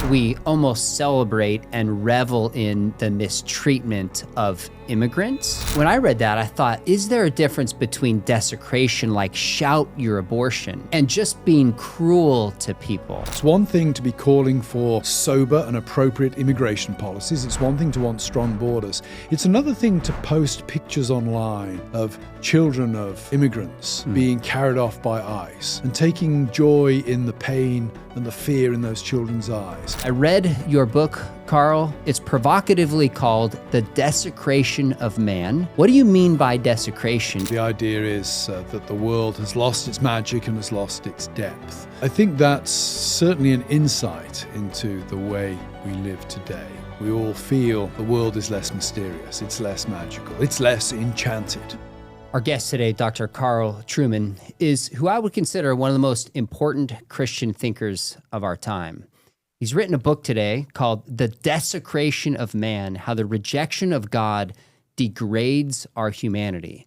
we almost celebrate and revel in the mistreatment of immigrants. When I read that, I thought, is there a difference between desecration, like shout your abortion, and just being cruel to people? It's one thing to be calling for sober and appropriate immigration policies. It's one thing to want strong borders. It's another thing to post pictures online of children of immigrants being carried off by ICE and taking joy in the pain and the fear in those children's eyes. I read your book, Carl. It's provocatively called The Desecration of Man. What do you mean by desecration? The idea is that the world has lost its magic and has lost its depth. I think that's certainly an insight into the way we live today. We all feel the world is less mysterious, it's less magical, it's less enchanted. Our guest today, Dr. Carl Trueman, is who I would consider one of the most important Christian thinkers of our time. He's written a book today called The Desecration of Man, How the Rejection of God Degrades Our Humanity.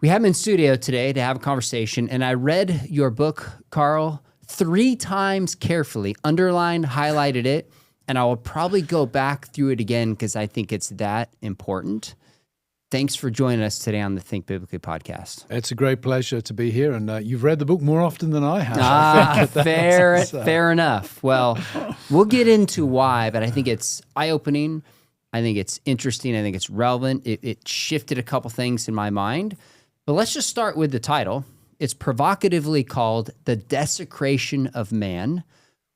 We have him in studio today to have a conversation, and I read your book, Carl, 3 times carefully, underlined, highlighted it, and I will probably go back through it again because I think it's that important. Thanks for joining us today on the Think Biblically podcast. It's a great pleasure to be here, and you've read the book more often than I have. Fair enough. Well, we'll get into why, but I think it's eye-opening. I think it's interesting. I think it's relevant. It shifted a couple things in my mind. But let's just start with the title. It's provocatively called The Desecration of Man.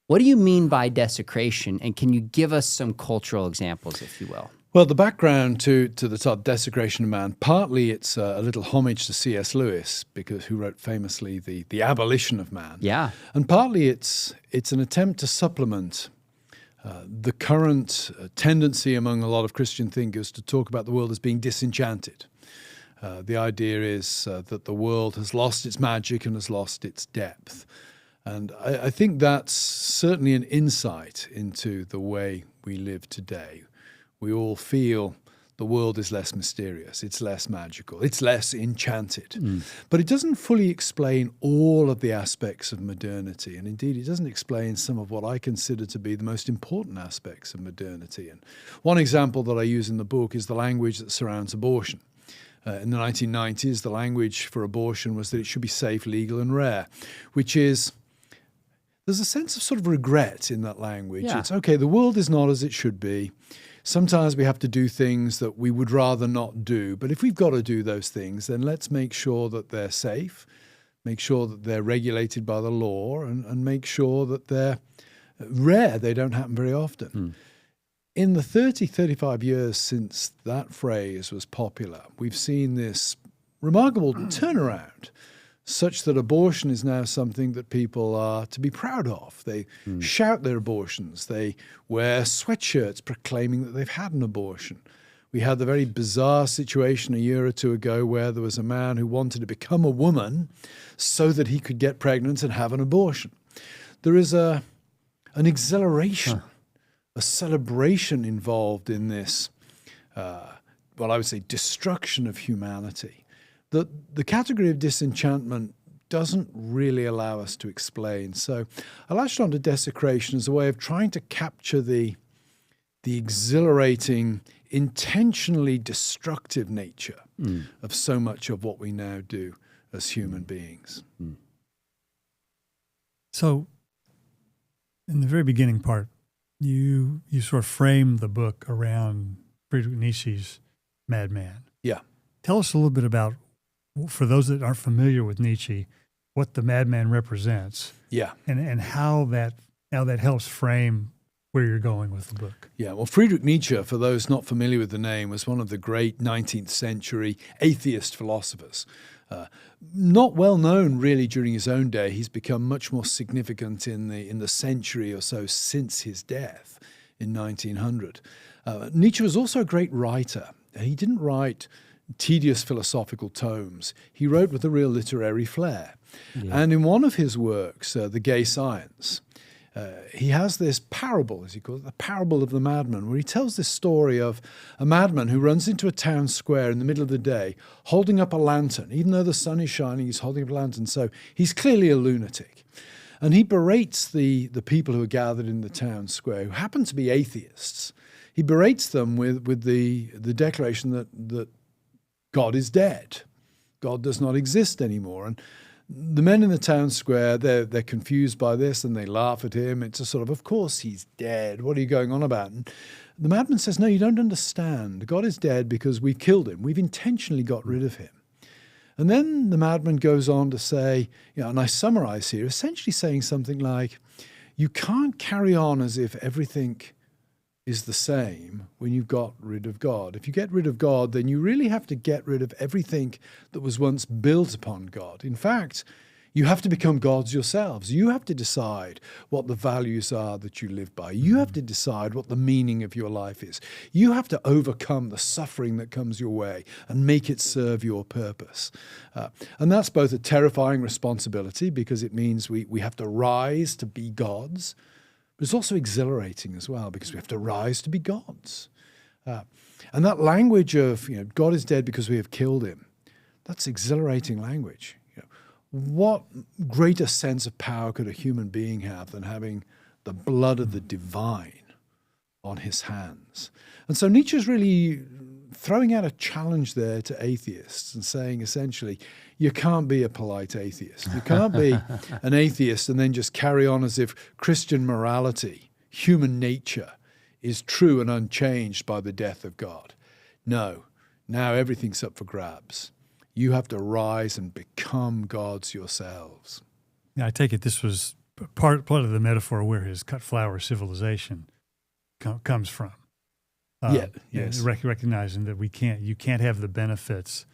What do you mean by desecration? And can you give us some cultural examples, if you will? Well, the background to the title Desecration of Man, partly it's a little homage to C.S. Lewis, who wrote famously the Abolition of Man. Yeah. And partly it's an attempt to supplement the current tendency among a lot of Christian thinkers to talk about the world as being disenchanted. The idea is that the world has lost its magic and has lost its depth. And I think that's certainly an insight into the way we live today. We all feel the world is less mysterious, it's less magical, it's less enchanted. But it doesn't fully explain all of the aspects of modernity. And indeed, it doesn't explain some of what I consider to be the most important aspects of modernity. And one example that I use in the book is the language that surrounds abortion. In the 1990s, the language for abortion was that it should be safe, legal, and rare, which is, there's a sense of sort of regret in that language. Yeah. It's, okay, the world is not as it should be. Sometimes we have to do things that we would rather not do. But if we've got to do those things, then let's make sure that they're safe, make sure that they're regulated by the law, and make sure that they're rare. They don't happen very often. In the 35 years since that phrase was popular, we've seen this remarkable turnaround, such that abortion is now something that people are to be proud of. They shout their abortions. They wear sweatshirts proclaiming that they've had an abortion. We had the very bizarre situation a year or two ago where there was a man who wanted to become a woman so that he could get pregnant and have an abortion. There is an exhilaration, a celebration involved in this, what I would say, destruction of humanity. The category of disenchantment doesn't really allow us to explain. So I latched onto desecration as a way of trying to capture the exhilarating, intentionally destructive nature of so much of what we now do as human beings. So in the very beginning part, you sort of frame the book around Friedrich Nietzsche's Madman. Yeah. Tell us a little bit about, for those that aren't familiar with Nietzsche, what the madman represents. Yeah. And how that helps frame where you're going with the book. Yeah, well, Friedrich Nietzsche, for those not familiar with the name, was one of the great 19th century atheist philosophers. Not well known really during his own day. He's become much more significant in the century or so since his death in 1900. Nietzsche was also a great writer. He didn't write tedious philosophical tomes. He wrote with a real literary flair. Yeah. And in one of his works, The Gay Science, he has this parable, as he calls it, the parable of the madman, where he tells this story of a madman who runs into a town square in the middle of the day, holding up a lantern. Even though the sun is shining, he's holding up a lantern. So he's clearly a lunatic. And he berates the people who are gathered in the town square, who happen to be atheists. He berates them with the declaration that God is dead. God does not exist anymore. And the men in the town square, they're confused by this and they laugh at him. It's a sort of course he's dead. What are you going on about? And the madman says, no, you don't understand. God is dead because we've killed him. We've intentionally got rid of him. And then the madman goes on to say, and I summarize here, essentially saying something like, you can't carry on as if everything is the same when you've got rid of God. If you get rid of God, then you really have to get rid of everything that was once built upon God. In fact, you have to become gods yourselves. You have to decide what the values are that you live by. You have to decide what the meaning of your life is. You have to overcome the suffering that comes your way and make it serve your purpose. And that's both a terrifying responsibility because it means we have to rise to be gods, but it's also exhilarating as well because we have to rise to be gods. And that language of, God is dead because we have killed him, that's exhilarating language. What greater sense of power could a human being have than having the blood of the divine on his hands? And so Nietzsche's really throwing out a challenge there to atheists and saying essentially, you can't be a polite atheist. You can't be an atheist and then just carry on as if Christian morality, human nature, is true and unchanged by the death of God. No, now everything's up for grabs. You have to rise and become gods yourselves. Yeah, I take it this was part of the metaphor where his cut flower civilization comes from. Yes. Recognizing that you can't have the benefits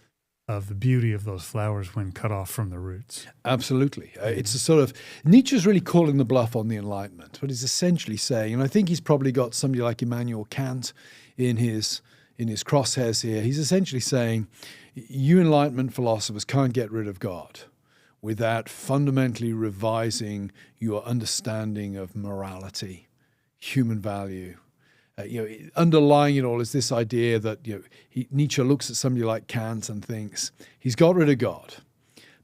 of the beauty of those flowers when cut off from the roots. Absolutely. It's a sort of, Nietzsche's really calling the bluff on the Enlightenment. What he's essentially saying, and I think he's probably got somebody like Immanuel Kant in his crosshairs here, he's essentially saying, you Enlightenment philosophers can't get rid of God without fundamentally revising your understanding of morality, human value. Underlying it all is this idea that Nietzsche looks at somebody like Kant and thinks he's got rid of God,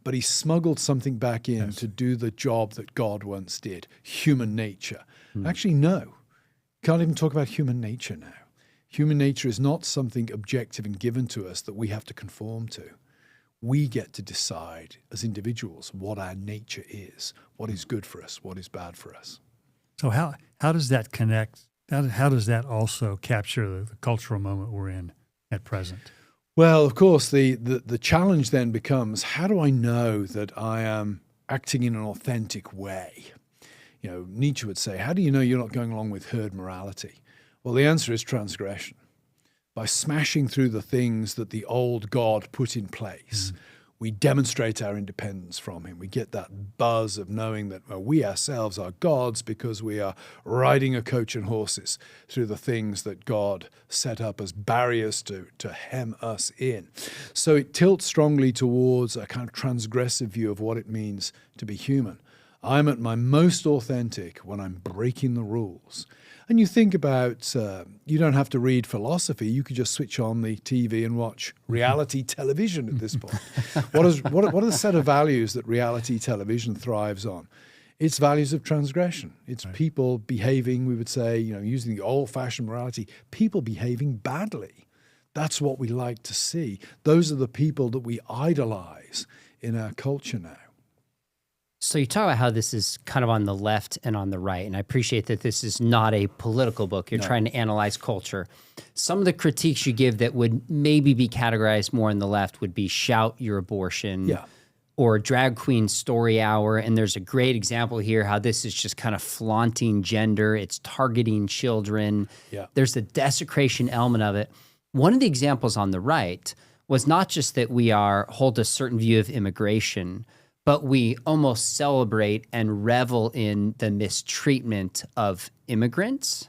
but he smuggled something back in to do the job that God once did, human nature. Actually, no. Can't even talk about human nature now. Human nature is not something objective and given to us that we have to conform to. We get to decide as individuals what our nature is, what is good for us, what is bad for us. So how does that connect? How does that also capture the cultural moment we're in at present? Well, of course, the challenge then becomes, how do I know that I am acting in an authentic way? Nietzsche would say, how do you know you're not going along with herd morality? Well, the answer is transgression. By smashing through the things that the old God put in place, we demonstrate our independence from him. We get that buzz of knowing that we ourselves are gods because we are riding a coach and horses through the things that God set up as barriers to hem us in. So it tilts strongly towards a kind of transgressive view of what it means to be human. I'm at my most authentic when I'm breaking the rules. And you think about, you don't have to read philosophy. You could just switch on the TV and watch reality television at this point. What are the set of values that reality television thrives on? It's values of transgression. It's people behaving, we would say, using the old-fashioned morality, people behaving badly. That's what we like to see. Those are the people that we idolize in our culture now. So you talk about how this is kind of on the left and on the right, and I appreciate that this is not a political book. You're trying to analyze culture. Some of the critiques you give that would maybe be categorized more on the left would be Shout Your Abortion or Drag Queen Story Hour, and there's a great example here how this is just kind of flaunting gender. It's targeting children. There's the desecration element of it. One of the examples on the right was not just that we hold a certain view of immigration, but we almost celebrate and revel in the mistreatment of immigrants.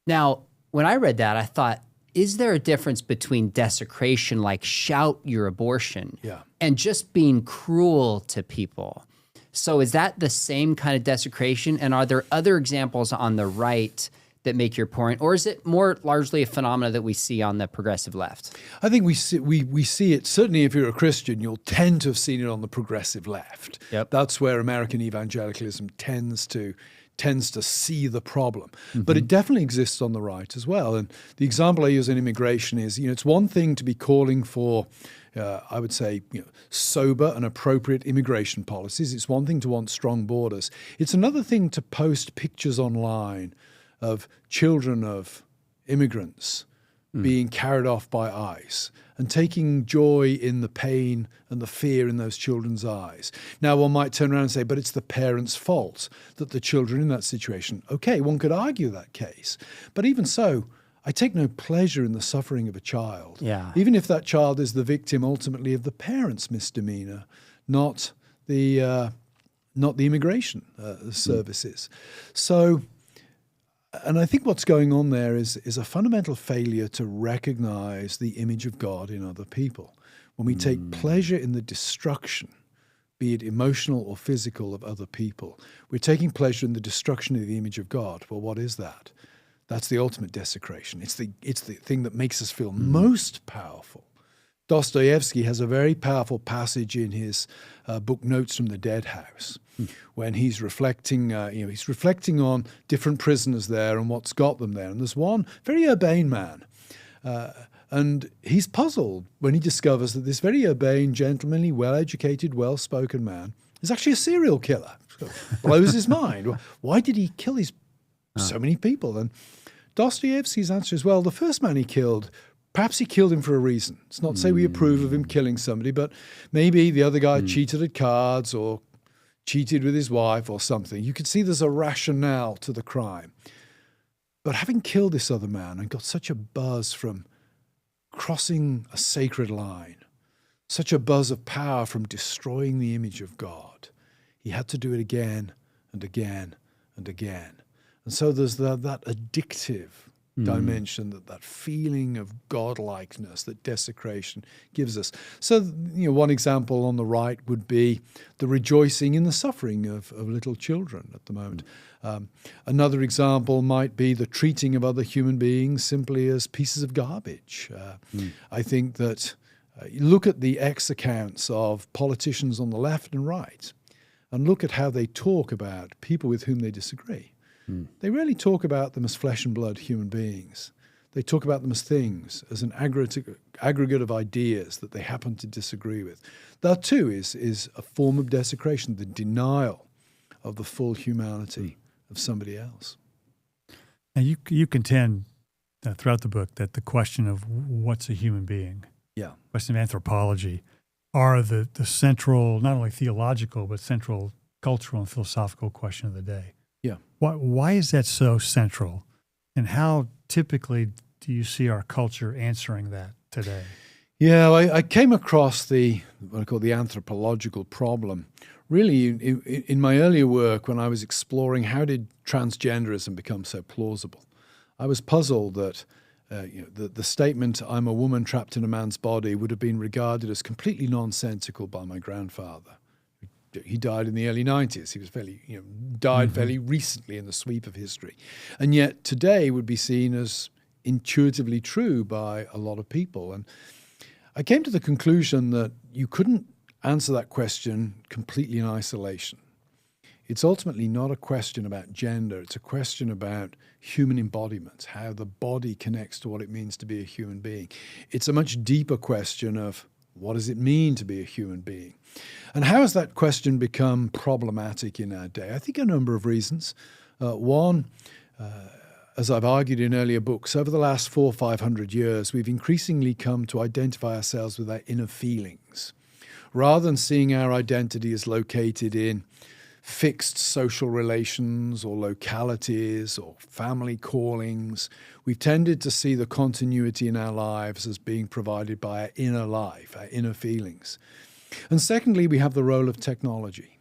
Now, when I read that, I thought, is there a difference between desecration, like shout your abortion, and just being cruel to people? So is that the same kind of desecration? And are there other examples on the right that make your point, or is it more largely a phenomena that we see on the progressive left? I think we see it, certainly if you're a Christian, you'll tend to have seen it on the progressive left. Yep. That's where American evangelicalism tends to see the problem. But it definitely exists on the right as well. And the example I use in immigration is, it's one thing to be calling for, I would say, sober and appropriate immigration policies. It's one thing to want strong borders. It's another thing to post pictures online of children of immigrants being carried off by ICE and taking joy in the pain and the fear in those children's eyes. Now, one might turn around and say, but it's the parents' fault that the children in that situation. Okay, one could argue that case. But even so, I take no pleasure in the suffering of a child. Yeah. Even if that child is the victim ultimately of the parents' misdemeanor, not the immigration services. So, and I think what's going on there is a fundamental failure to recognize the image of God in other people. When we take pleasure in the destruction, be it emotional or physical, of other people, we're taking pleasure in the destruction of the image of God. Well, what is that? That's the ultimate desecration. It's the thing that makes us feel most powerful. Dostoevsky has a very powerful passage in his book Notes from the Dead House, when he's reflecting. He's reflecting on different prisoners there and what's got them there. And there's one very urbane man, and he's puzzled when he discovers that this very urbane, gentlemanly, well-educated, well-spoken man is actually a serial killer. So it blows his mind. Why did he kill so many people? And Dostoevsky's answer is, well, the first man he killed, perhaps he killed him for a reason. It's not to say we approve of him killing somebody, but maybe the other guy cheated at cards or cheated with his wife or something. You could see there's a rationale to the crime. But having killed this other man and got such a buzz from crossing a sacred line, such a buzz of power from destroying the image of God, he had to do it again and again and again. And so there's that addictive dimension, that feeling of godlikeness that desecration gives us. So, one example on the right would be the rejoicing in the suffering of little children at the moment. Another example might be the treating of other human beings simply as pieces of garbage. I think that you look at the X accounts of politicians on the left and right and look at how they talk about people with whom they disagree. They rarely talk about them as flesh and blood human beings. They talk about them as things, as an aggregate of ideas that they happen to disagree with. That too is a form of desecration, the denial of the full humanity of somebody else. Now you contend throughout the book that the question of what's a human being, question of anthropology, are the central, not only theological, but central cultural and philosophical question of the day. Yeah. Why is that so central? And how typically do you see our culture answering that today? Yeah, I came across what I call the anthropological problem really in my earlier work when I was exploring how did transgenderism become so plausible. I was puzzled that the statement, I'm a woman trapped in a man's body, would have been regarded as completely nonsensical by my grandfather. He died in the early 90s. He was died fairly recently in the sweep of history. And yet today would be seen as intuitively true by a lot of people. And I came to the conclusion that you couldn't answer that question completely in isolation. It's ultimately not a question about gender. It's a question about human embodiment, how the body connects to what it means to be a human being. It's a much deeper question of what does it mean to be a human being? And how has that question become problematic in our day? I think a number of reasons. One, as I've argued in earlier books, over the last 400 or 500 years, we've increasingly come to identify ourselves with our inner feelings. Rather than seeing our identity as located in fixed social relations or localities or family callings, we've tended to see the continuity in our lives as being provided by our inner life, our inner feelings. And secondly, we have the role of technology.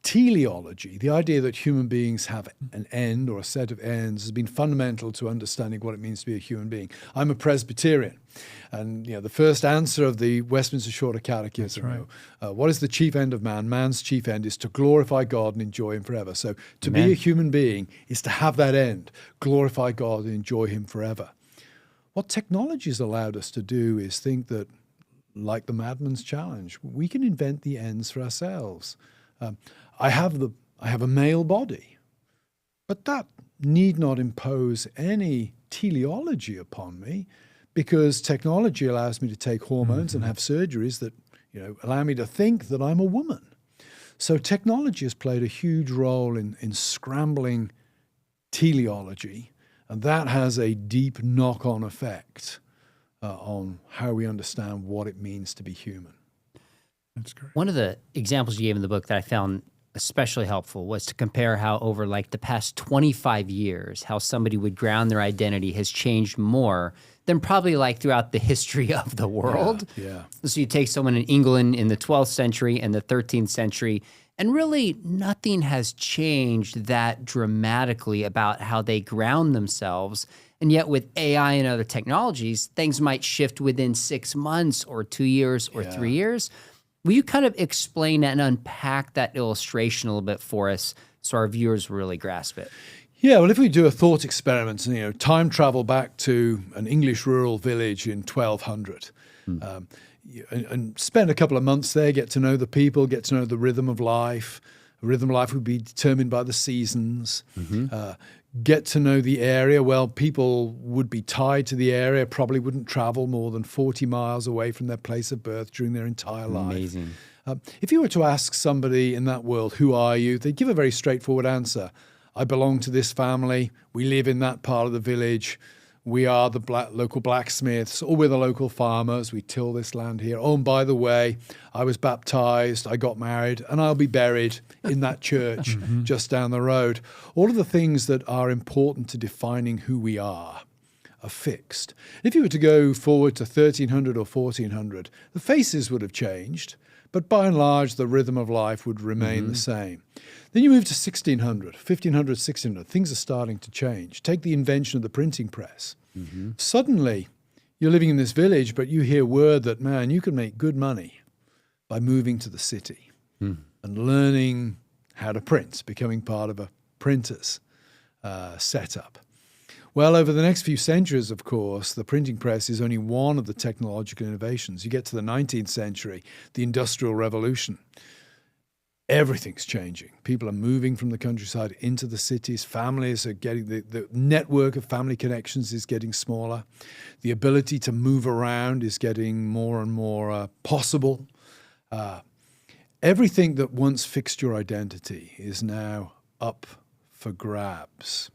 teleology, the idea that human beings have an end or a set of ends, has been fundamental to understanding what it means to be a human being. I'm a Presbyterian, and the first answer of the Westminster Shorter Catechism, right. What is the chief end of man? Man's chief end is to glorify God and enjoy him forever. So to Amen. be a human being is to have that end, glorify God and enjoy him forever. What technology has allowed us to do is think that, like the madman's challenge, we can invent the ends for ourselves. I have a male body, but that need not impose any teleology upon me, because technology allows me to take hormones and have surgeries that allow me to think that I'm a woman. So technology has played a huge role in scrambling teleology, and that has a deep knock-on effect on how we understand what it means to be human. That's great. One of the examples you gave in the book that I found especially helpful was to compare how over like the past 25 years, how somebody would ground their identity has changed more than probably like throughout the history of the world. Yeah. So you take someone in England in the 12th century and the 13th century, and really nothing has changed that dramatically about how they ground themselves. And yet with AI and other technologies, things might shift within 6 months or 2 years or 3 years. Will you kind of explain and unpack that illustration a little bit for us so our viewers really grasp it? Yeah, well, if we do a thought experiment and time travel back to an English rural village in 1200, and spend a couple of months there, get to know the people, get to know the rhythm of life. The rhythm of life would be determined by the seasons. Get to know the area. Well, people would be tied to the area, probably wouldn't travel more than 40 miles away from their place of birth during their entire life. Amazing. If you were to ask somebody in that world, who are you? They'd give a very straightforward answer. I belong to this family. We live in that part of the village. We are the local blacksmiths, or we're the local farmers. We till this land here. Oh, and by the way, I was baptized, I got married, and I'll be buried in that church just down the road. All of the things that are important to defining who we are fixed. If you were to go forward to 1300 or 1400, the faces would have changed, but by and large, the rhythm of life would remain the same. Then you move to 1600, 1500, 1600. Things are starting to change. Take the invention of the printing press. Suddenly, you're living in this village, but you hear word that, man, you can make good money by moving to the city and learning how to print, becoming part of a printer's setup. Well, over the next few centuries, of course, the printing press is only one of the technological innovations. You get to the 19th century, the Industrial Revolution. Everything's changing. People are moving from the countryside into the cities. Families are getting, the network of family connections is getting smaller. The ability to move around is getting more and more possible. Everything that once fixed your identity is now up for grabs.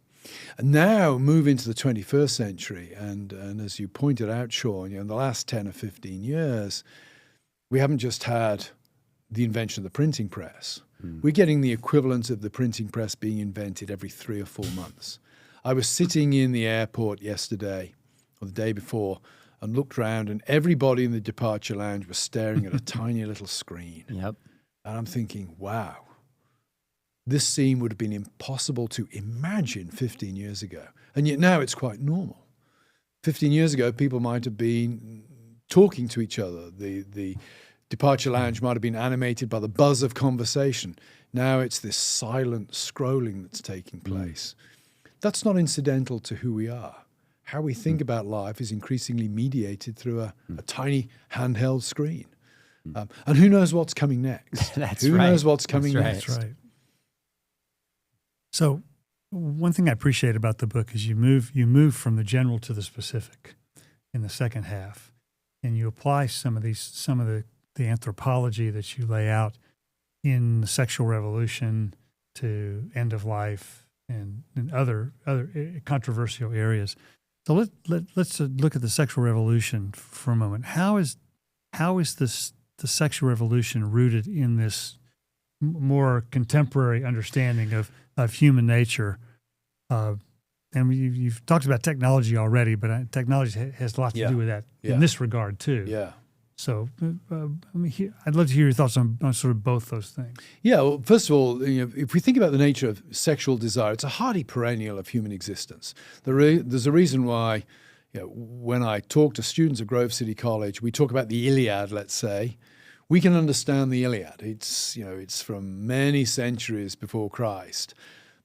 And now move into the 21st century, and as you pointed out, Sean, in the last 10 or 15 years, we haven't just had the invention of the printing press. We're getting the equivalent of the printing press being invented every 3 or 4 months. I was sitting in the airport yesterday, or the day before, and looked around, and everybody in the departure lounge was staring at a tiny little screen. Yep. And I'm thinking, wow, this scene would have been impossible to imagine 15 years ago. And yet now it's quite normal. 15 years ago, people might have been talking to each other. The departure lounge might have been animated by the buzz of conversation. Now it's this silent scrolling that's taking place. That's not incidental to who we are. How we think about life is increasingly mediated through a tiny handheld screen. And who knows what's coming next? Who knows what's coming next? That's right. So one thing I appreciate about the book is you move from the general to the specific in the second half, and you apply some of the anthropology that you lay out in the sexual revolution to end of life and other controversial areas. So let's look at the sexual revolution for a moment. How is the sexual revolution rooted in this more contemporary understanding of human nature? And you've talked about technology already, but technology has a lot to do with that in this regard too. Yeah. So I'd love to hear your thoughts on sort of both those things. Yeah, well, first of all, if we think about the nature of sexual desire, it's a hardy perennial of human existence. There's a reason why, when I talk to students at Grove City College, we talk about the Iliad, let's say. We can understand the Iliad. It's from many centuries before Christ.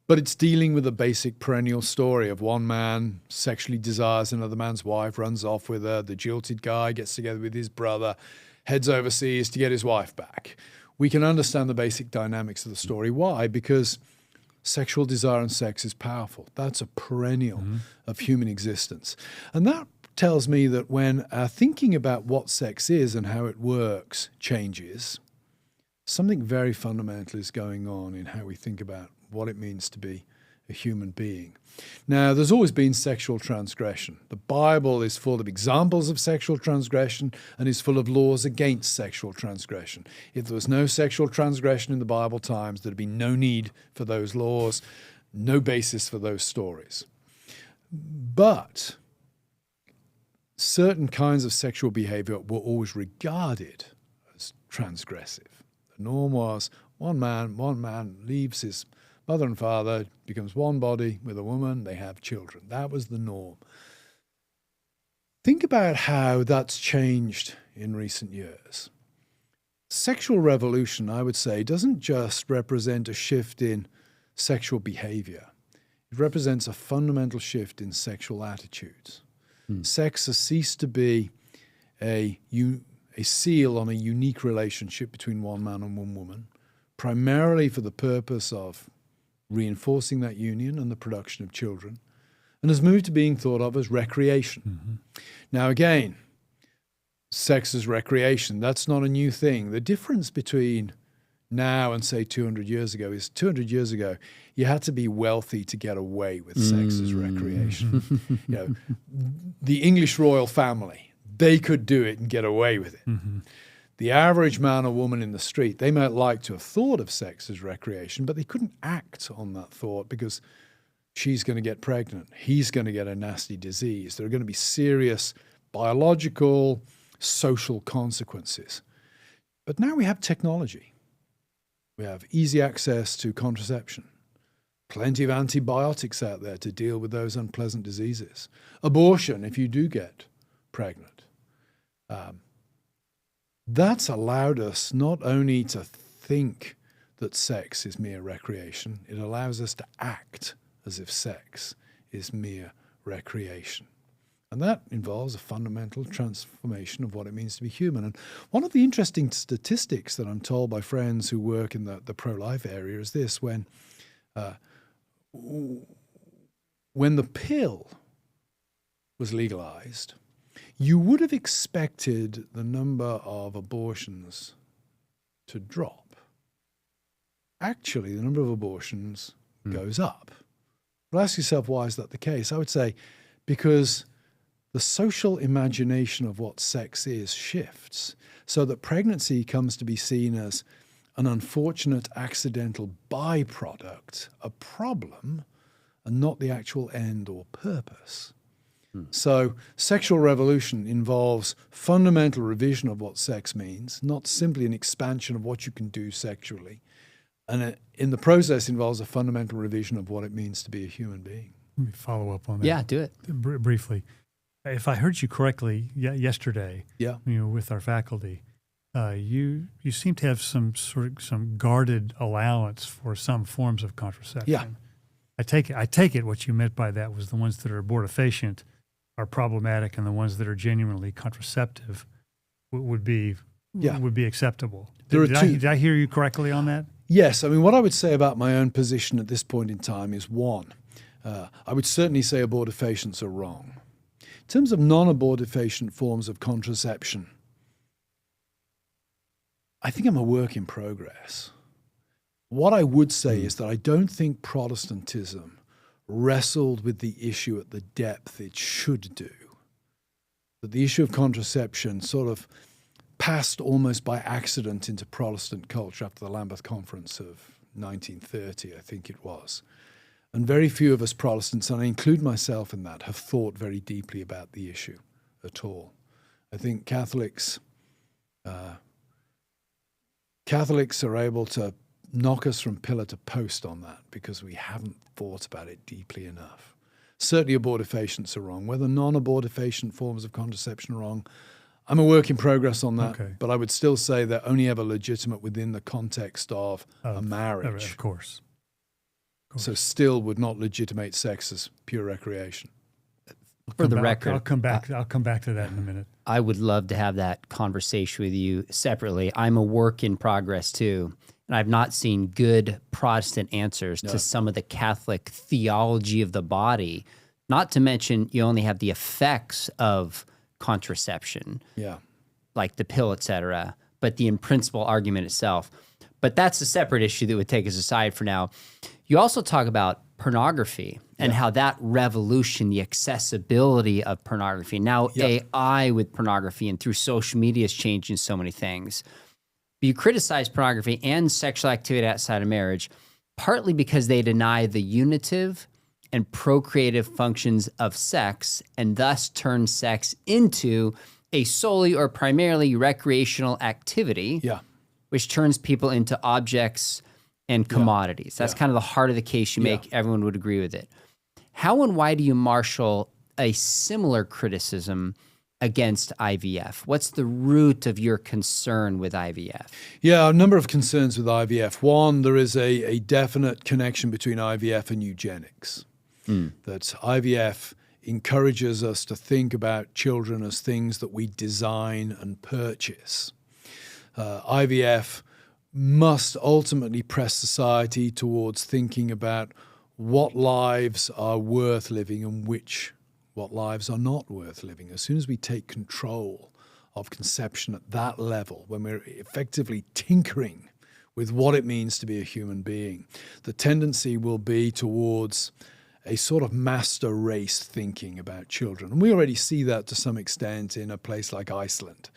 But it's dealing with a basic perennial story of one man sexually desires another man's wife, runs off with her. The jilted guy gets together with his brother, heads overseas to get his wife back. We can understand the basic dynamics of the story. Why? Because sexual desire and sex is powerful. That's a perennial of human existence. And that tells me that when our thinking about what sex is and how it works changes, something very fundamental is going on in how we think about what it means to be a human being. Now, there's always been sexual transgression. The Bible is full of examples of sexual transgression and is full of laws against sexual transgression. If there was no sexual transgression in the Bible times, there'd be no need for those laws, no basis for those stories. But certain kinds of sexual behavior were always regarded as transgressive. The norm was one man leaves his mother and father, becomes one body with a woman, they have children. That was the norm. Think about how that's changed in recent years. Sexual revolution, I would say, doesn't just represent a shift in sexual behavior. It represents a fundamental shift in sexual attitudes. Sex has ceased to be a seal on a unique relationship between one man and one woman, primarily for the purpose of reinforcing that union and the production of children, and has moved to being thought of as recreation. Now, again, sex as recreation, that's not a new thing. The difference between now and, say, 200 years ago is 200 years ago, you had to be wealthy to get away with sex as recreation. The English royal family, they could do it and get away with it. The average man or woman in the street, they might like to have thought of sex as recreation, but they couldn't act on that thought because she's going to get pregnant. He's going to get a nasty disease. There are going to be serious biological, social consequences. But now we have technology. We have easy access to contraception. Plenty of antibiotics out there to deal with those unpleasant diseases. Abortion, if you do get pregnant. That's allowed us not only to think that sex is mere recreation, it allows us to act as if sex is mere recreation. And that involves a fundamental transformation of what it means to be human. And one of the interesting statistics that I'm told by friends who work in the pro-life area is this: when the pill was legalized, you would have expected the number of abortions to drop. Actually, the number of abortions goes up. Well, ask yourself, why is that the case? I would say because the social imagination of what sex is shifts, so that pregnancy comes to be seen as an unfortunate accidental byproduct, a problem, and not the actual end or purpose. So sexual revolution involves fundamental revision of what sex means, not simply an expansion of what you can do sexually. And in the process involves a fundamental revision of what it means to be a human being. Let me follow up on that. Yeah, do it. Briefly. If I heard you correctly yesterday, with our faculty, you seem to have some guarded allowance for some forms of contraception. Yeah. I take it what you meant by that was the ones that are abortifacient are problematic, and the ones that are genuinely contraceptive would be acceptable. Did I hear you correctly on that? Yes. I mean, what I would say about my own position at this point in time is, one, I would certainly say abortifacients are wrong. In terms of non-abortifacient forms of contraception, I think I'm a work in progress. What I would say is that I don't think Protestantism wrestled with the issue at the depth it should do. That the issue of contraception sort of passed almost by accident into Protestant culture after the Lambeth Conference of 1930, I think it was. And very few of us Protestants, and I include myself in that, have thought very deeply about the issue at all. I think Catholics Catholics are able to knock us from pillar to post on that because we haven't thought about it deeply enough. Certainly abortifacients are wrong. Whether non-abortifacient forms of contraception are wrong, I'm a work in progress on that, but I would still say they're only ever legitimate within the context of a marriage. Of course. So still would not legitimate sex as pure recreation. For the record, I'll come back to that in a minute. I would love to have that conversation with you separately. I'm a work in progress too, and I've not seen good Protestant answers to some of the Catholic theology of the body. Not to mention, you only have the effects of contraception, like the pill, et cetera, but the in-principle argument itself. But that's a separate issue that would take us aside for now. You also talk about pornography and how that revolution, the accessibility of pornography, now AI with pornography and through social media is changing so many things. But you criticize pornography and sexual activity outside of marriage, partly because they deny the unitive and procreative functions of sex and thus turn sex into a solely or primarily recreational activity, which turns people into objects and commodities. That's kind of the heart of the case you make. Everyone would agree with it. How and why do you marshal a similar criticism against IVF? What's the root of your concern with IVF? Yeah, a number of concerns with IVF. One, there is a definite connection between IVF and eugenics. That IVF encourages us to think about children as things that we design and purchase. IVF must ultimately press society towards thinking about what lives are worth living and what lives are not worth living. As soon as we take control of conception at that level, when we're effectively tinkering with what it means to be a human being, the tendency will be towards a sort of master race thinking about children. And we already see that to some extent in a place like Iceland,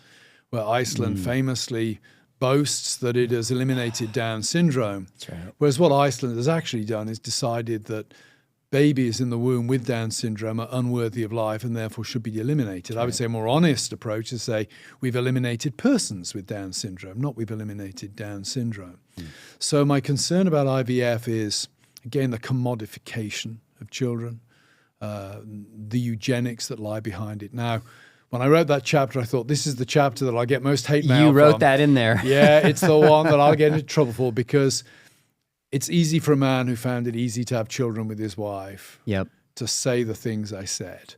where Iceland famously boasts that it has eliminated Down syndrome. That's right. Whereas what Iceland has actually done is decided that babies in the womb with Down syndrome are unworthy of life and therefore should be eliminated. I would say a more honest approach is say we've eliminated persons with Down syndrome, not we've eliminated Down syndrome. So my concern about IVF is, again, the commodification of children, the eugenics that lie behind it. Now, when I wrote that chapter, I thought this is the chapter that I'll get most hate mail You wrote from. that in there. Yeah, it's the one that I'll get into trouble for because it's easy for a man who found it easy to have children with his wife to say the things I said.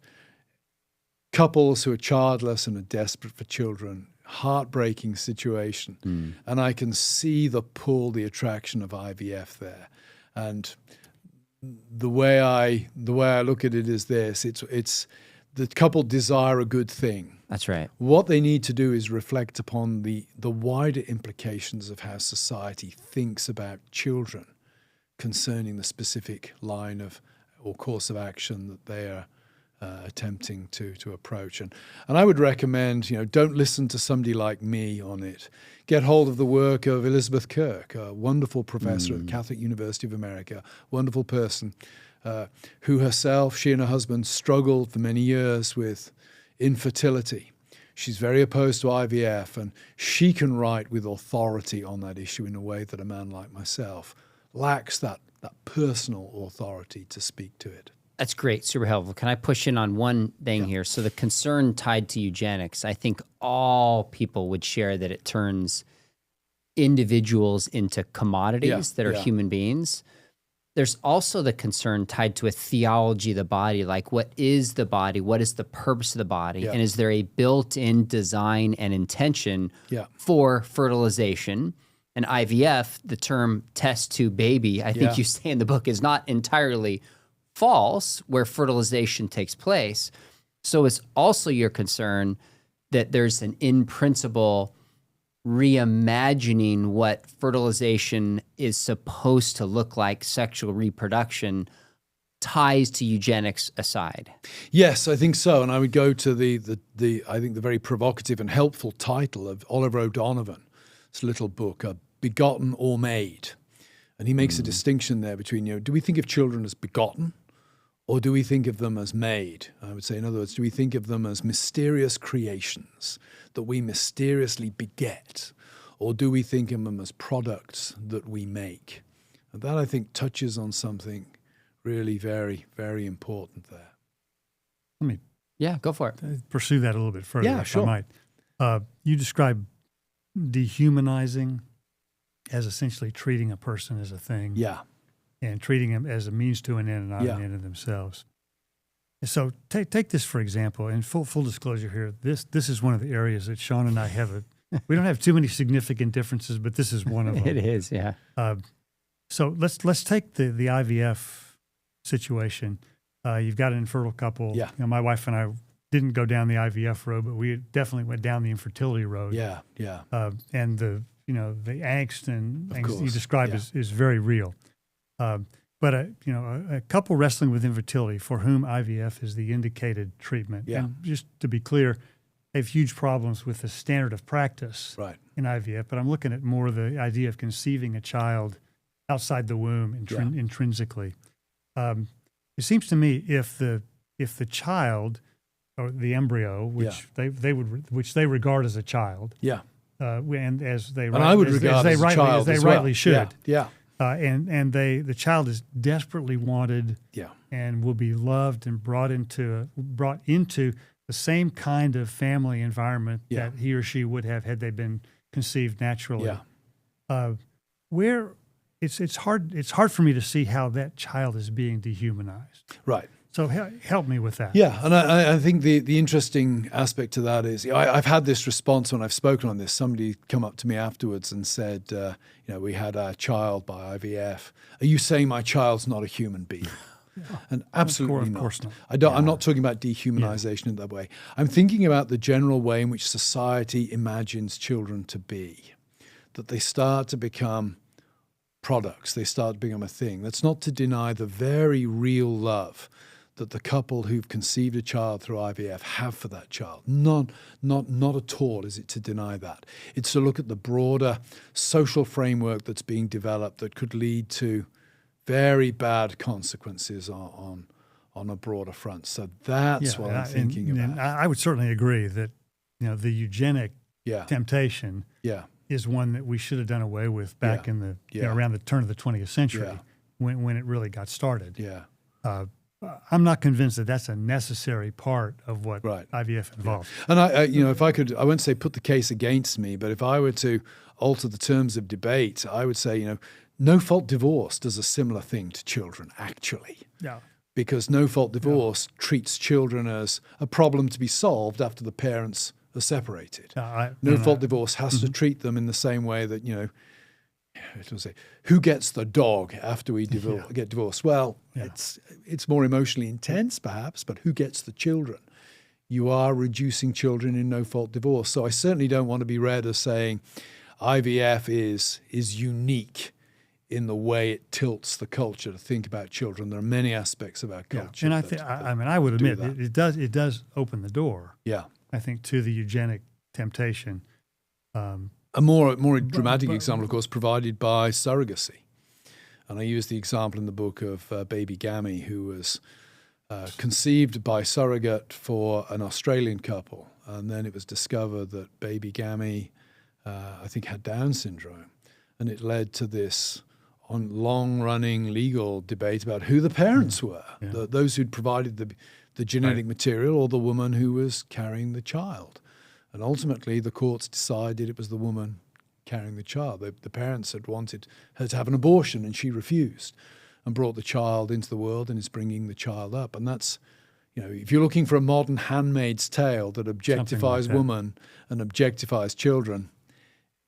Couples who are childless and are desperate for children, heartbreaking situation. And I can see the pull, the attraction of IVF there. And the way I look at it is this: it's the couple desire a good thing. That's right. What they need to do is reflect upon the wider implications of how society thinks about children concerning the specific line of or course of action that they are attempting to approach. And I would recommend, don't listen to somebody like me on it. Get hold of the work of Elizabeth Kirk, a wonderful professor at Catholic University of America, wonderful person, who herself, she and her husband, struggled for many years with infertility. She's very opposed to IVF, and she can write with authority on that issue in a way that a man like myself lacks that personal authority to speak to it. That's great. Super helpful. Can I push in on one thing here? So the concern tied to eugenics, I think all people would share that it turns individuals into commodities that are human beings. There's also the concern tied to a theology of the body, like what is the body? What is the purpose of the body? And is there a built-in design and intention for fertilization? And IVF, the term test tube baby, I think you say in the book, is not entirely false where fertilization takes place. So it's also your concern that there's an in-principle reimagining what fertilization is supposed to look like, sexual reproduction, ties to eugenics aside. Yes, I think so. And I would go to the I think the very provocative and helpful title of Oliver O'Donovan, this little book, Begotten or Made. And he makes a distinction there between, do we think of children as begotten Or do we think of them as made? I would say, in other words, do we think of them as mysterious creations that we mysteriously beget? Or do we think of them as products that we make? And that, I think, touches on something really very, very important there. Yeah, go for it. Pursue that a little bit further, if sure. I might. You describe dehumanizing as essentially treating a person as a thing. Yeah. And treating them as a means to an end and not an end in themselves. So take this, for example, and full disclosure here, this is one of the areas that Sean and I we don't have too many significant differences, but this is one of them. It is, yeah. So let's take the IVF situation. You've got an infertile couple. Yeah. My wife and I didn't go down the IVF road, but we definitely went down the infertility road. Yeah. And the angst and angst you describe is very real. But a couple wrestling with infertility for whom IVF is the indicated treatment. Yeah. And just to be clear, they have huge problems with the standard of practice in IVF. But I'm looking at more the idea of conceiving a child outside the womb intrinsically. It seems to me if the child or the embryo, which they regard as a child, and as they I would regard as a child as they rightly should, yeah. And the child is desperately wanted, and will be loved and brought into the same kind of family environment that he or she would have had they been conceived naturally. Where it's hard for me to see how that child is being dehumanized. Right. So help me with that. Yeah, and I think the interesting aspect to that is I've had this response when I've spoken on this. Somebody come up to me afterwards and said, we had our child by IVF. Are you saying my child's not a human being? And absolutely of course not. I'm not talking about dehumanization in that way. I'm thinking about the general way in which society imagines children to be, that they start to become products, they start to become a thing. That's not to deny the very real love that the couple who've conceived a child through IVF have for that child. Not at all is it to deny that. It's to look at the broader social framework that's being developed that could lead to very bad consequences on a broader front. So that's what I'm thinking about. And I would certainly agree that the eugenic temptation is one that we should have done away with back in the around the turn of the 20th century when it really got started. I'm not convinced that that's a necessary part of what IVF involves. And if I could, I won't say put the case against me, but if I were to alter the terms of debate, I would say, no-fault divorce does a similar thing to children, actually. Yeah. Because no-fault divorce treats children as a problem to be solved after the parents are separated. No-fault divorce has to treat them in the same way that, it'll say, who gets the dog after we get divorced? Well, it's more emotionally intense, perhaps, but who gets the children? You are reducing children in no-fault divorce. So I certainly don't want to be read as saying IVF is unique in the way it tilts the culture to think about children. There are many aspects of our culture. And I would admit it does open the door. Yeah, I think to the eugenic temptation. A more dramatic example, of course, provided by surrogacy. And I use the example in the book of baby Gammy, who was conceived by surrogate for an Australian couple. And then it was discovered that baby Gammy, I think, had Down syndrome. And it led to this long-running legal debate about who the parents were, those who'd provided the genetic material or the woman who was carrying the child. And ultimately, the courts decided it was the woman carrying the child. The parents had wanted her to have an abortion, and she refused and brought the child into the world and is bringing the child up. And that's, if you're looking for a modern Handmaid's Tale that objectifies women and objectifies children,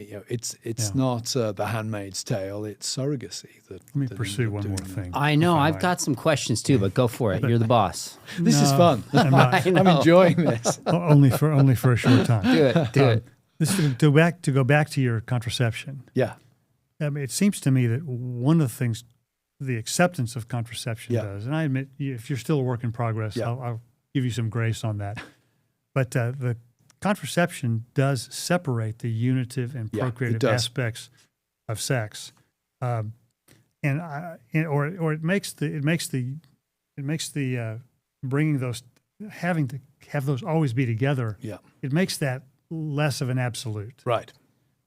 it's not the Handmaid's Tale, it's surrogacy. Let me pursue one more thing. I know, I've got some questions too, but go for it. You're the boss. This is fun. I'm enjoying this. only for a short time. Do it. This to go back to your contraception. Yeah. It seems to me that one of the things the acceptance of contraception does, and I admit if you're still a work in progress, I'll give you some grace on that. But the contraception does separate the unitive and procreative aspects of sex, or it makes the the bringing those, having to have those always be together. Yeah. It makes that less of an absolute. Right.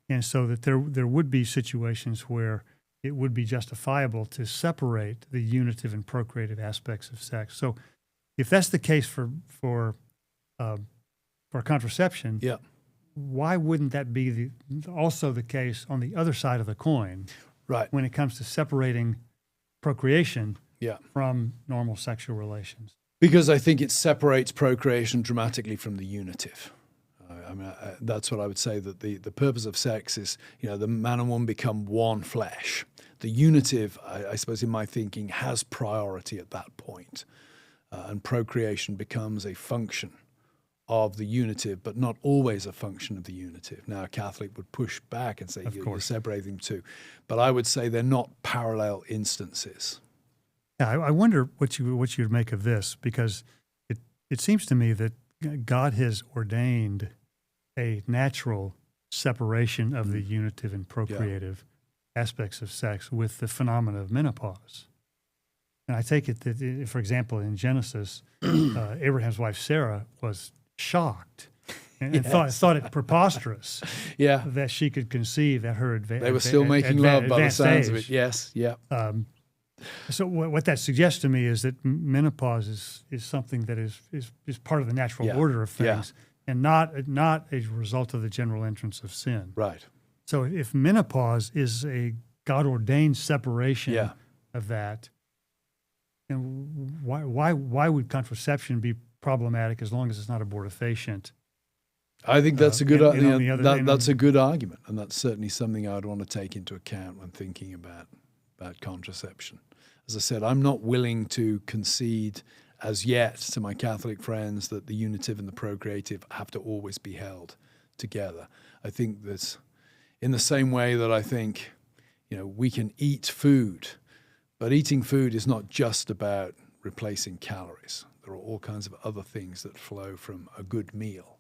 And so that there would be situations where it would be justifiable to separate the unitive and procreative aspects of sex. So if that's the case for contraception, yeah, why wouldn't that be also the case on the other side of the coin? Right. When it comes to separating procreation yeah. from normal sexual relations? Because I think it separates procreation dramatically from the unitive. That's what I would say, that the purpose of sex is, the man and woman become one flesh. The unitive, I suppose in my thinking, has priority at that point. And procreation becomes a function of the unitive, but not always a function of the unitive. Now, a Catholic would push back and say you're separating them too. But I would say they're not parallel instances. Yeah, I wonder what you would make of this, because it seems to me that God has ordained a natural separation of the unitive and procreative aspects of sex with the phenomena of menopause. And I take it that, for example, in Genesis, Abraham's wife Sarah was shocked and thought it preposterous that she could conceive at her advanced age. They were still making love by the sounds of it. Yes, yeah. So what that suggests to me is that menopause is something that is part of the natural order of things, and not a result of the general entrance of sin. Right. So if menopause is a God-ordained separation of that, then why would contraception be problematic as long as it's not abortifacient? I think that's a good that's a good argument, and that's certainly something I'd want to take into account when thinking about contraception. As I said, I'm not willing to concede as yet to my Catholic friends that the unitive and the procreative have to always be held together. I think that in the same way that I think, we can eat food, but eating food is not just about replacing calories. There are all kinds of other things that flow from a good meal.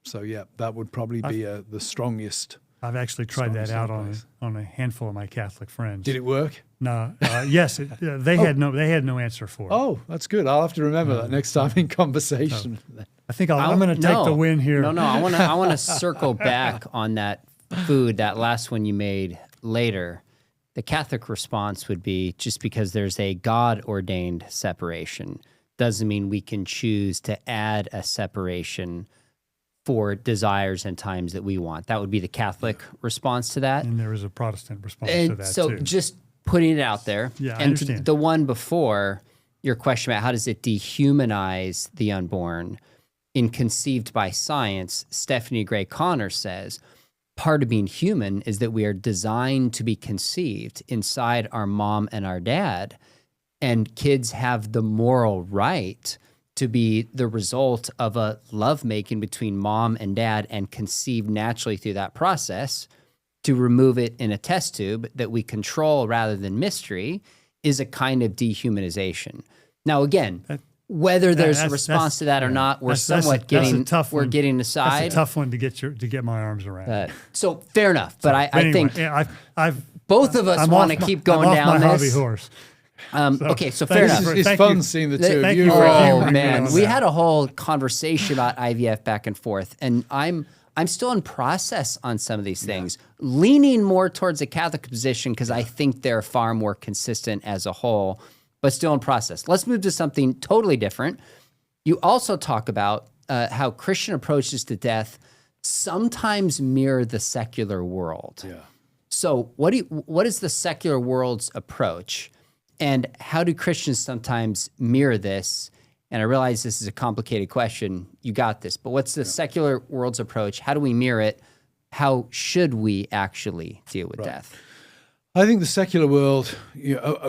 So that would probably be the strongest. I've actually tried that out on a handful of my Catholic friends. Did it work? No. Yes, they had no answer for it. Oh, that's good. I'll have to remember that next time in conversation. I think I'm going to take the win here. No. I want to circle back on that food, that last one you made later. The Catholic response would be, just because there's a God-ordained separation doesn't mean we can choose to add a separation for desires and times that we want. That would be the Catholic response to that. And there is a Protestant response to that, so too. Just putting it out there. Yeah, I and understand. The one before, your question about how does it dehumanize the unborn, in Conceived by Science, Stephanie Gray Connor says, part of being human is that we are designed to be conceived inside our mom and our dad, and kids have the moral right to be the result of a lovemaking between mom and dad and conceived naturally through that process. To remove it in a test tube that we control rather than mystery is a kind of dehumanization. Now, again, whether there's a response to that or not, we're getting aside. That's a tough one to get my arms around. So fair enough, but I think I've both of us want to keep going down my this. Hobby horse. Okay, so fair enough. It's fun seeing the two of you. Oh man, we had a whole conversation about IVF back and forth, and I'm still in process on some of these things, leaning more towards a Catholic position because I think they're far more consistent as a whole, but still in process. Let's move to something totally different. You also talk about how Christian approaches to death sometimes mirror the secular world. Yeah. So what is the secular world's approach? And how do Christians sometimes mirror this? And I realize this is a complicated question. You got this. But what's the secular world's approach? How do we mirror it? How should we actually deal with death? I think the secular world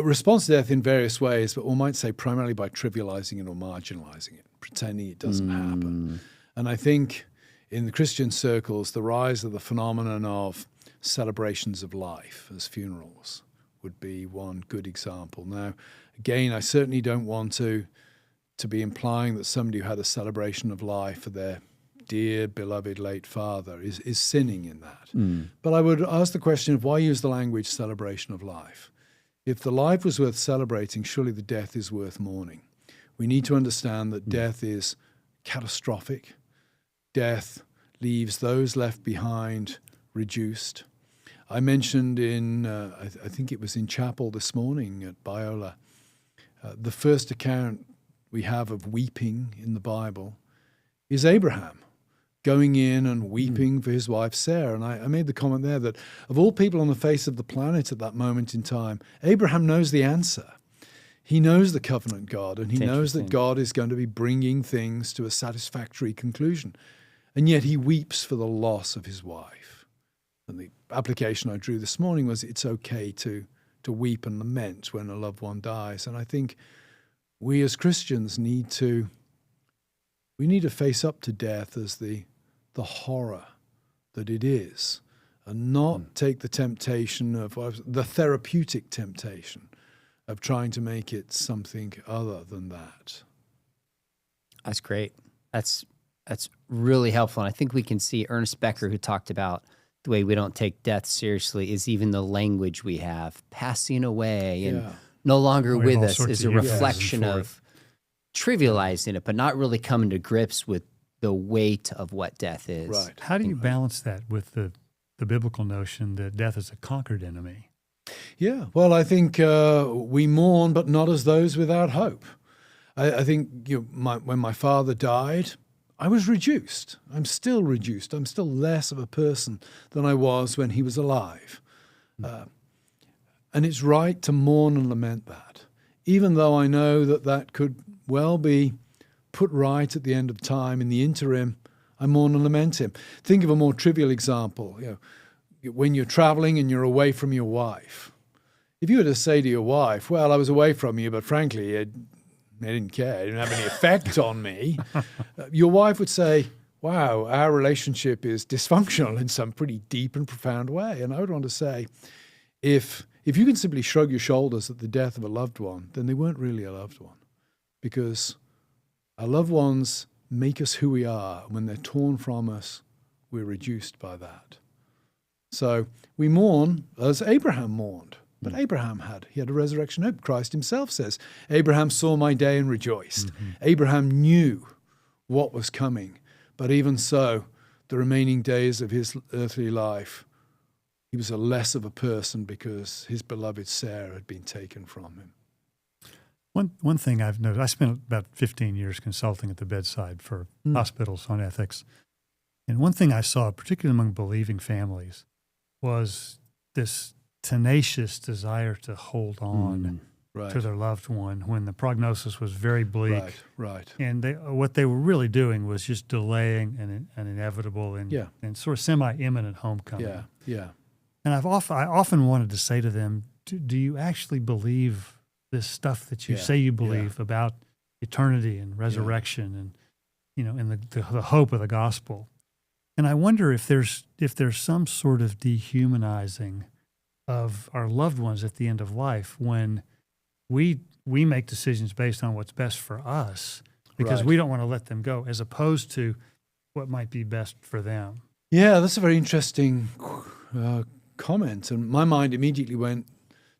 responds to death in various ways, but one might say primarily by trivializing it or marginalizing it, pretending it doesn't happen. And I think in the Christian circles, the rise of the phenomenon of celebrations of life as funerals would be one good example. Now, again, I certainly don't want to be implying that somebody who had a celebration of life for their dear, beloved late father is sinning in that. But I would ask the question of why use the language celebration of life? If the life was worth celebrating, surely the death is worth mourning. We need to understand that death is catastrophic. Death leaves those left behind reduced. I mentioned I think it was in chapel this morning at Biola, the first account we have of weeping in the Bible is Abraham going in and weeping for his wife Sarah. And I made the comment there that of all people on the face of the planet at that moment in time, Abraham knows the answer. He knows the covenant God, and he knows that God is going to be bringing things to a satisfactory conclusion. And yet he weeps for the loss of his wife. And the application I drew this morning was it's okay to weep and lament when a loved one dies. And I think we as Christians need to face up to death as the horror that it is, and not take the temptation of the therapeutic temptation of trying to make it something other than that. That's great. That's really helpful. And I think we can see Ernest Becker, who talked about the way we don't take death seriously, is even the language we have, passing away and no longer with us, is a reflection of trivializing it, but not really coming to grips with the weight of what death is. Right. How do you balance that with the biblical notion that death is a conquered enemy? Yeah, well, I think we mourn, but not as those without hope. I think when my father died, I was reduced. I'm still reduced. I'm still less of a person than I was when he was alive. And it's right to mourn and lament that, even though I know that could well be put right at the end of time. In the interim, I mourn and lament him. Think of a more trivial example. When you're traveling and you're away from your wife. If you were to say to your wife, well, I was away from you, but frankly, I didn't care. It didn't have any effect on me. Your wife would say, wow, our relationship is dysfunctional in some pretty deep and profound way. And I would want to say, if you can simply shrug your shoulders at the death of a loved one, then they weren't really a loved one. Because our loved ones make us who we are. When they're torn from us, we're reduced by that. So we mourn as Abraham mourned. But Abraham had a resurrection hope. Christ himself says, Abraham saw my day and rejoiced. Mm-hmm. Abraham knew what was coming. But even so, the remaining days of his earthly life, he was a less of a person because his beloved Sarah had been taken from him. One thing I've noticed, I spent about 15 years consulting at the bedside for hospitals on ethics. And one thing I saw, particularly among believing families, was this tenacious desire to hold on to their loved one when the prognosis was very bleak. Right. And what they were really doing was just delaying an inevitable and sort of semi-imminent homecoming. Yeah. And I often wanted to say to them, do you actually believe this stuff that you say you believe about eternity and resurrection and the hope of the gospel? And I wonder if there's some sort of dehumanizing of our loved ones at the end of life when we make decisions based on what's best for us because we don't want to let them go, as opposed to what might be best for them. Yeah, that's a very interesting comment. And my mind immediately went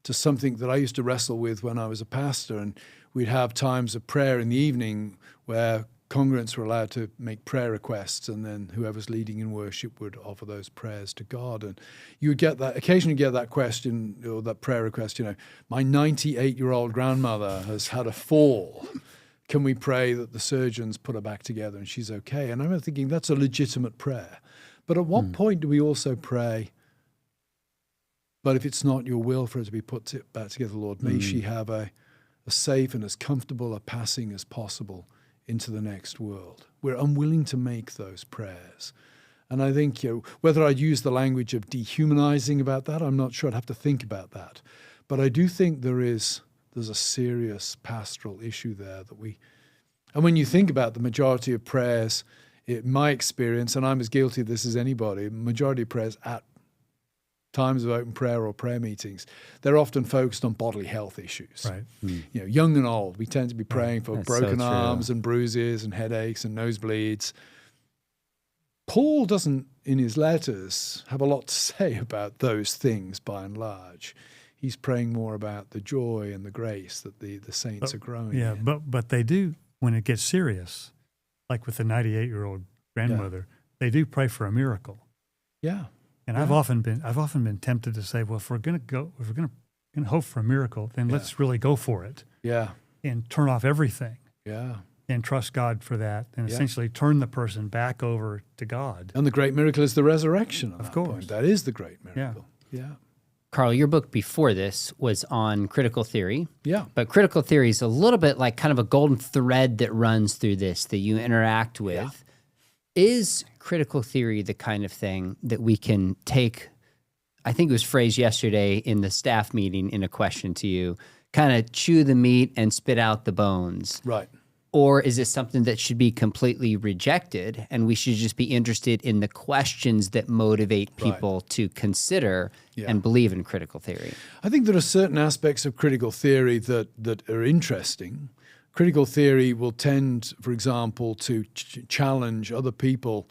to something that I used to wrestle with when I was a pastor. And we'd have times of prayer in the evening where congregants were allowed to make prayer requests, and then whoever's leading in worship would offer those prayers to God. And you would occasionally get that question or that prayer request, my 98-year-old grandmother has had a fall. Can we pray that the surgeons put her back together and she's okay? And I'm thinking that's a legitimate prayer. But at what point do we also pray, but if it's not your will for her to be put back together, Lord, may she have a safe and as comfortable a passing as possible into the next world. We're unwilling to make those prayers. And I think whether I'd use the language of dehumanizing about that, I'm not sure. I'd have to think about that. But I do think there's a serious pastoral issue there and when you think about the majority of prayers, in my experience, and I'm as guilty of this as anybody, majority of prayers at times of open prayer or prayer meetings, they're often focused on bodily health issues. Right. Young and old, we tend to be praying for broken arms and bruises and headaches and nosebleeds. Paul doesn't, in his letters, have a lot to say about those things by and large. He's praying more about the joy and the grace that the saints are growing in. But they do, when it gets serious, like with the 98-year-old grandmother, they do pray for a miracle. Yeah. And I've often been tempted to say, well, if we're going to hope for a miracle, then let's really go for it. Yeah. And turn off everything. Yeah. And trust God for that, and essentially turn the person back over to God. And the great miracle is the resurrection. Of course. Point. That is the great miracle. Yeah. Carl, your book before this was on critical theory. Yeah. But critical theory is a little bit like kind of a golden thread that runs through this that you interact with. Yeah. Is critical theory the kind of thing that we can take, I think it was phrased yesterday in the staff meeting in a question to you, kind of chew the meat and spit out the bones? Right. Or is it something that should be completely rejected and we should just be interested in the questions that motivate people to consider and believe in critical theory? I think there are certain aspects of critical theory that are interesting. Critical theory will tend, for example, to challenge other people.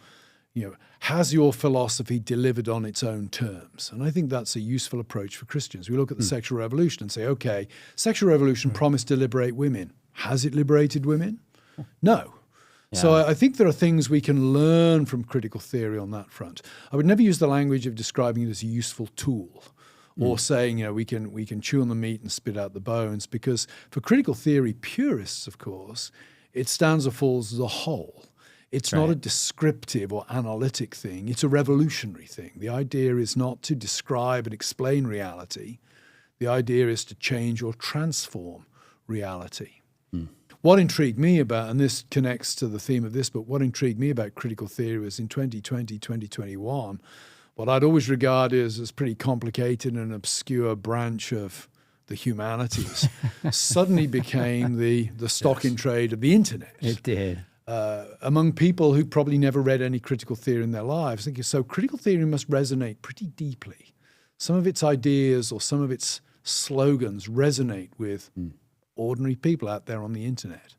Has your philosophy delivered on its own terms? And I think that's a useful approach for Christians. We look at the sexual revolution and say, okay, sexual revolution promised to liberate women. Has it liberated women? No. Yeah. So I think there are things we can learn from critical theory on that front. I would never use the language of describing it as a useful tool or saying, we can chew on the meat and spit out the bones, because for critical theory purists, of course, it stands or falls as a whole. It's not a descriptive or analytic thing. It's a revolutionary thing. The idea is not to describe and explain reality. The idea is to change or transform reality. What intrigued me about, and this connects to the theme of this book, what intrigued me about critical theory was in 2020, 2021, what I'd always regarded as pretty complicated and obscure branch of the humanities suddenly became the stock in trade of the internet. It did. Among people who probably never read any critical theory in their lives. So critical theory must resonate pretty deeply. Some of its ideas or some of its slogans resonate with ordinary people out there on the internet.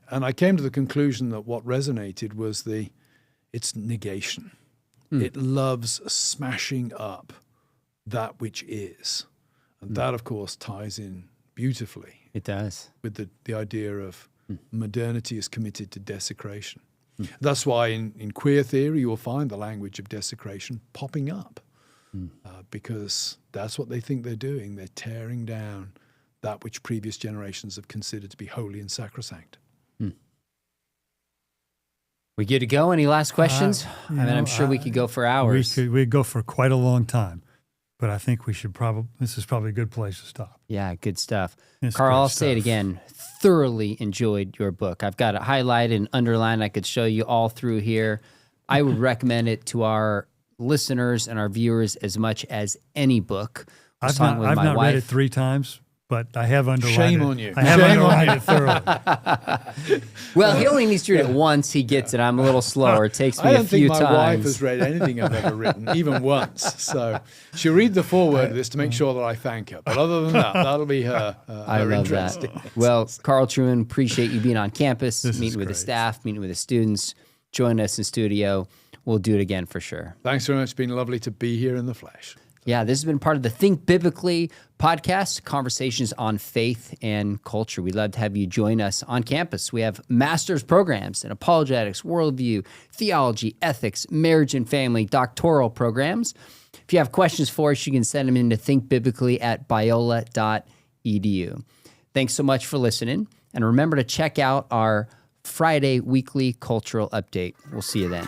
And I came to the conclusion that what resonated was its negation. It loves smashing up that which is. And that, of course, ties in beautifully. It does. With the idea of modernity is committed to desecration. That's why in queer theory you will find the language of desecration popping up because that's what they think they're doing. They're tearing down that which previous generations have considered to be holy and sacrosanct. We good to go? Any last questions? I'm sure we could go for hours. We'd go for quite a long time, but I think we should this is probably a good place to stop. Yeah, good stuff. Carl, I'll say it again. Thoroughly enjoyed your book. I've got it highlighted and underlined. I could show you all through here. I would recommend it to our listeners and our viewers as much as any book. I've not read it 3 times. But I have underlined Shame it. on you. I have underlined it thoroughly. Well, he only needs to read it once. He gets it. I'm a little slower. It takes me a few times. I don't think my wife has read anything I've ever written, even once. So she'll read the foreword of this to make sure that I thank her. But other than that, that'll be her interest. Well, Carl Trueman, appreciate you being on campus, meeting with great. the staff, meeting with the students. Join us in studio. We'll do it again for sure. Thanks very much. It's been lovely to be here in the flesh. Yeah, this has been part of the Think Biblically podcast, conversations on faith and culture. We'd love to have you join us on campus. We have master's programs in apologetics, worldview, theology, ethics, marriage and family, doctoral programs. If you have questions for us, you can send them in to thinkbiblically@biola.edu. Thanks so much for listening. And remember to check out our Friday weekly cultural update. We'll see you then.